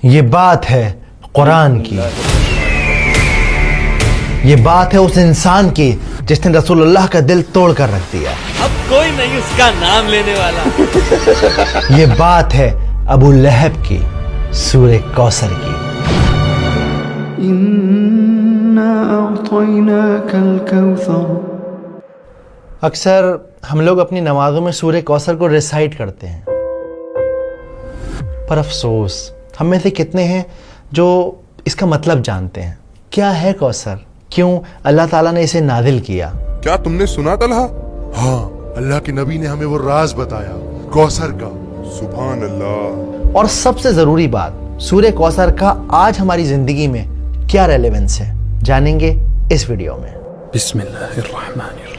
یہ بات ہے قرآن کی، یہ بات ہے اس انسان کی جس نے رسول اللہ کا دل توڑ کر رکھ دیا۔ اب کوئی نہیں اس کا نام لینے والا۔ یہ بات ہے ابو لہب کی، سورہ کوثر کی۔ اِنَّا أَعْطَيْنَاكَ الْكَوْثَرَ۔ اکثر ہم لوگ اپنی نمازوں میں سورہ کوثر کو ریسائٹ کرتے ہیں، پر افسوس ہم میں سے کتنے ہیں جو اس کا مطلب جانتے ہیں؟ کیا ہے کوثر؟ کیوں اللہ تعالیٰ نے اسے نازل کیا؟ کیا تم نے سنا طلحہ؟ ہاں، اللہ کے نبی نے ہمیں وہ راز بتایا کوثر کا۔ سبحان اللہ۔ اور سب سے ضروری بات، سورہ کوثر کا آج ہماری زندگی میں کیا ریلیونس ہے، جانیں گے اس ویڈیو میں۔ بسم اللہ الرحمن الرحیم۔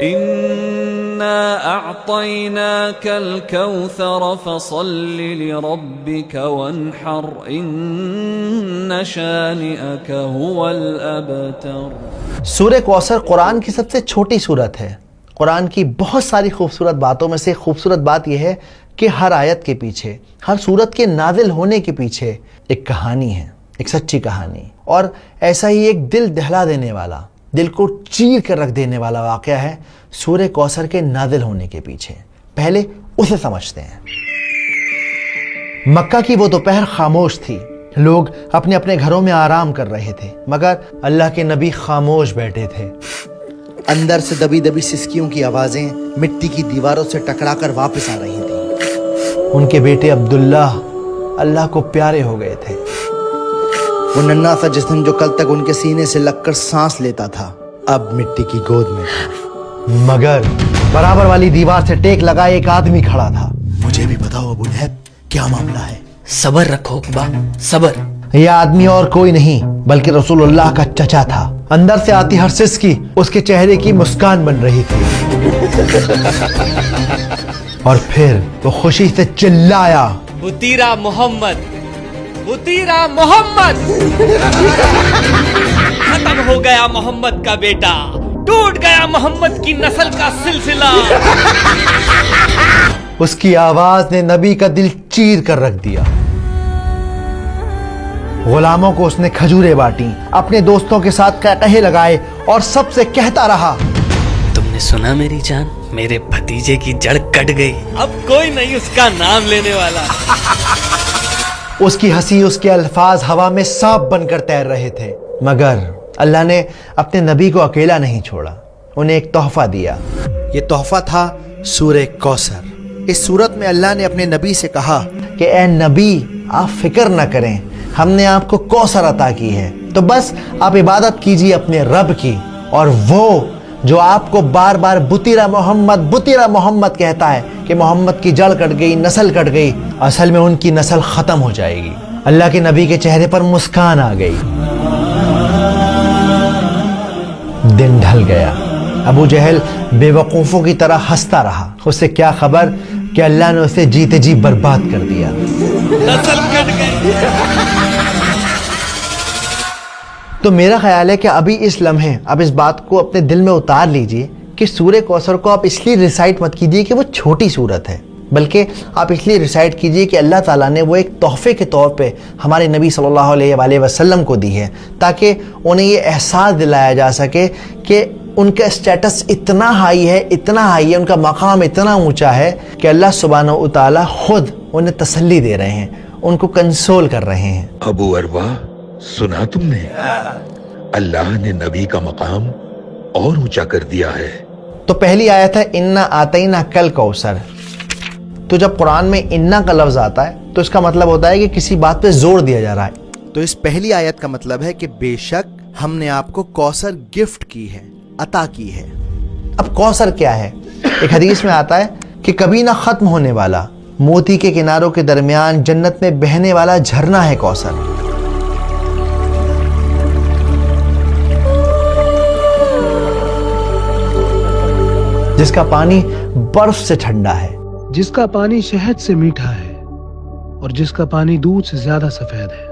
إنا أعطيناك الكوثر فصل لربك وانحر إن شانئك هو الأبتر۔ سورہ کوثر قرآن کی سب سے چھوٹی سورت ہے۔ قرآن کی بہت ساری خوبصورت باتوں میں سے خوبصورت بات یہ ہے کہ ہر آیت کے پیچھے، ہر سورت کے نازل ہونے کے پیچھے ایک کہانی ہے، ایک سچی کہانی، اور ایسا ہی ایک دل دہلا دینے والا، دل کو چیر کر رکھ دینے والا واقعہ ہے سورہ کوثر کے نازل ہونے کے پیچھے۔ پہلے اسے سمجھتے ہیں۔ مکہ کی وہ دوپہر خاموش تھی، لوگ اپنے اپنے گھروں میں آرام کر رہے تھے، مگر اللہ کے نبی خاموش بیٹھے تھے۔ اندر سے دبی دبی سسکیوں کی آوازیں مٹی کی دیواروں سے ٹکرا کر واپس آ رہی تھیں۔ ان کے بیٹے عبداللہ اللہ کو پیارے ہو گئے تھے۔ وہ ننھا سا جسم جو کل تک ان کے سینے سے لگ کر سانس لیتا تھا، اب مٹی کی گود میں تھا۔ مگر برابر والی دیوار سے ٹیک لگائے ایک آدمی کھڑا تھا۔ مجھے بھی بتاؤ ابو لہب، کیا معاملہ ہے؟ صبر رکھو اقبا، صبر۔ یہ آدمی اور کوئی نہیں بلکہ رسول اللہ کا چچا تھا۔ اندر سے آتی ہر سسکی اس کے چہرے کی مسکان بن رہی تھی۔ اور پھر وہ خوشی سے چلایا، بطیرہ محمد، بطیرہ محمد۔ ختم ہو گیا محمد کا بیٹا، ٹوٹ گیا محمد کی نسل کا سلسلہ۔ اس کی آواز نے نبی کا دل چیر کر رکھ دیا۔ غلاموں کو اس نے کھجوریں بانٹی، اپنے دوستوں کے ساتھ قہقہے لگائے اور سب سے کہتا رہا، تم نے سنا میری جان، میرے بھتیجے کی جڑ کٹ گئی۔ اب کوئی نہیں اس کا نام لینے والا۔ اس کی ہنسی، اس کے الفاظ ہوا میں سانپ بن کر تیر رہے تھے، مگر اللہ نے اپنے نبی کو اکیلا نہیں چھوڑا، انہیں ایک تحفہ دیا۔ یہ تحفہ تھا سورہ کوثر۔ اس سورت میں اللہ نے اپنے نبی سے کہا کہ اے نبی، آپ فکر نہ کریں، ہم نے آپ کو کوثر عطا کی ہے، تو بس آپ عبادت کیجیے اپنے رب کی، اور وہ جو آپ کو بار بار بطیرہ محمد کہتا ہے کہ محمد کی جڑ کٹ گئی، نسل کٹ گئی، اصل میں ان کی نسل ختم ہو جائے گی۔ اللہ کے نبی کے چہرے پر مسکان آ گئی۔ دن ڈھل گیا، ابو جہل بے وقوفوں کی طرح ہنستا رہا۔ اسے کیا خبر کہ اللہ نے اسے جیتے جی برباد کر دیا۔ نسل کٹ گئی۔ تو میرا خیال ہے کہ ابھی اس لمحے اب اس بات کو اپنے دل میں اتار لیجئے کہ سورہ کوثر کو آپ اس لیے ریسائٹ مت کیجئے کہ وہ چھوٹی سورت ہے، بلکہ آپ اس لیے ریسائٹ کیجئے کہ اللہ تعالیٰ نے وہ ایک تحفے کے طور پہ ہمارے نبی صلی اللہ علیہ وآلہ وسلم کو دی ہے، تاکہ انہیں یہ احساس دلایا جا سکے کہ ان کا اسٹیٹس اتنا ہائی ہے، ان کا مقام اتنا اونچا ہے کہ اللہ سبحانہ و تعالیٰ خود انہیں تسلی دے رہے ہیں، ان کو کنسول کر رہے ہیں۔ ابو اروا، سنا تم نے؟ اللہ نے نبی کا مقام اور اونچا کر دیا ہے۔ تو پہلی آیت ہے انا آتینا کل کوثر۔ تو جب قرآن میں انا کا لفظ آتا ہے تو اس کا مطلب ہوتا ہے کہ کسی بات پہ زور دیا جا رہا ہے۔ تو اس پہلی آیت کا مطلب ہے کہ بے شک ہم نے آپ کو کوثر گفٹ کی ہے، عطا کی ہے۔ اب کوثر کیا ہے؟ ایک حدیث میں آتا ہے کہ کبھی نہ ختم ہونے والا، موتی کے کناروں کے درمیان جنت میں بہنے والا جھرنا ہے کوثر۔ جس کا پانی برف سے ٹھنڈا ہے، جس کا پانی شہد سے میٹھا ہے اور جس کا پانی دودھ سے زیادہ سفید ہے،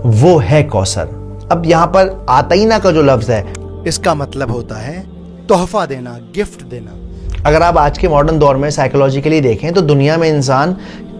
وہ ہے کوثر۔ اب یہاں پر آتینا کا جو لفظ ہے اس کا مطلب ہوتا ہے تحفہ دینا، گفٹ دینا۔ اگر آپ آج کے ماڈرن دور میں سائیکولوجیکلی دیکھیں تو دنیا میں انسان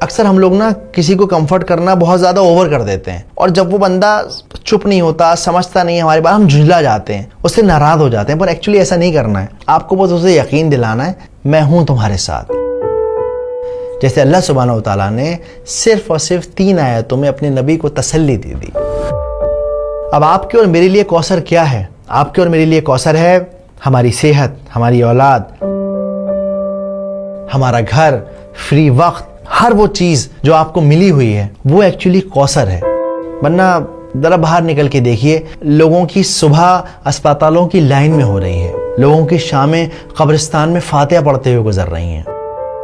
اکثر ہم لوگ نا کسی کو کمفرٹ کرنا بہت زیادہ اوور کر دیتے ہیں، اور جب وہ بندہ چپ نہیں ہوتا، سمجھتا نہیں ہماری بات، ہم جھنجلا جاتے ہیں، اس سے ناراض ہو جاتے ہیں. پر ایکچولی ایسا نہیں کرنا ہے. آپ کو بس اسے یقین دلانا ہے میں ہوں تمہارے ساتھ. جیسے اللہ سبحانہ و تعالیٰ نے صرف اور صرف 3 آیتوں میں اپنے نبی کو تسلی دی دی. اب آپ کے اور میرے لیے کوثر کیا ہے؟ آپ کے اور میرے لیے کوثر ہے ہماری صحت، ہماری اولاد، ہمارا گھر، فری وقت، ہر وہ چیز جو آپ کو ملی ہوئی ہے وہ ایکچولی کوثر ہے. ورنہ ذرا باہر نکل کے دیکھیے، لوگوں کی صبح اسپتالوں کی لائن میں ہو رہی ہے، لوگوں کی شامیں قبرستان میں فاتحہ پڑھتے ہوئے گزر رہی ہیں.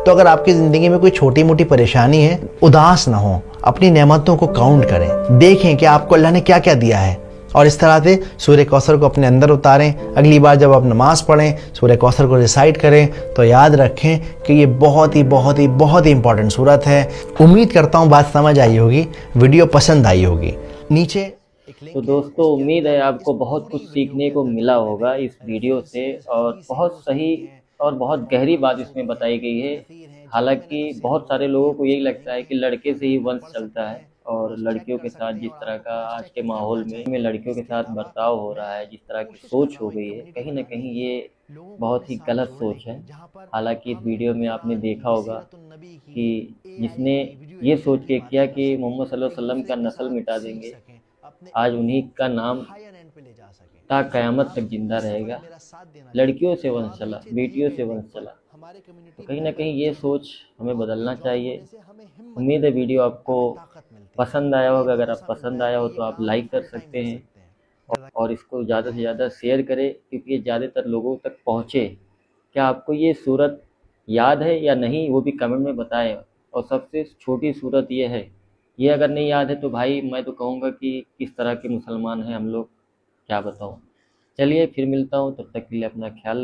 تو اگر آپ کی زندگی میں کوئی چھوٹی موٹی پریشانی ہے، اداس نہ ہو، اپنی نعمتوں کو کاؤنٹ کریں، دیکھیں کہ آپ کو اللہ نے کیا کیا دیا ہے، اور اس طرح سے سورہ کوثر کو اپنے اندر اتاریں. اگلی بار جب آپ نماز پڑھیں سورہ کوثر کو ریسائٹ کریں تو یاد رکھیں کہ یہ بہت ہی امپورٹنٹ سورت ہے. امید کرتا ہوں بات سمجھ آئی ہوگی، ویڈیو پسند آئی ہوگی. نیچے تو دوستو امید ہے آپ کو بہت کچھ سیکھنے کو ملا ہوگا اس ویڈیو سے، اور بہت صحیح اور بہت گہری بات اس میں بتائی گئی ہے. حالانکہ بہت سارے لوگوں کو یہی لگتا ہے کہ لڑکے سے ہی ونش چلتا ہے، اور لڑکیوں کے ساتھ جس طرح کا آج کے ماحول میں لڑکیوں کے ساتھ برتاؤ ہو رہا ہے، جس طرح کی سوچ ہو گئی ہے، کہیں نہ کہیں یہ بہت ہی غلط سوچ ہے. حالانکہ اس ویڈیو میں آپ نے دیکھا ہوگا کہ جس نے یہ سوچ کے کیا کہ محمد صلی اللہ علیہ وسلم کا نسل مٹا دیں گے، آج انہی کا نام تا قیامت تک زندہ رہے گا. لڑکیوں سے ونش چلا، بیٹیوں سے ونش چلا. تو کہیں نہ کہیں یہ سوچ ہمیں بدلنا چاہیے. امید ہے ویڈیو آپ کو پسند آیا ہوگا. اگر آپ پسند آیا ہو تو آپ لائک کر سکتے ہیں، اور اس کو زیادہ سے زیادہ شیئر کریں، کیونکہ یہ زیادہ تر لوگوں تک پہنچے. کیا آپ کو یہ صورت یاد ہے یا نہیں وہ بھی کمنٹ میں بتائیں. اور سب سے چھوٹی صورت یہ ہے، یہ اگر نہیں یاد ہے تو بھائی میں تو کہوں گا کہ کس طرح کے مسلمان ہیں ہم لوگ، کیا بتاؤں. چلیے پھر ملتا ہوں، تب تک کے لیے اپنا خیال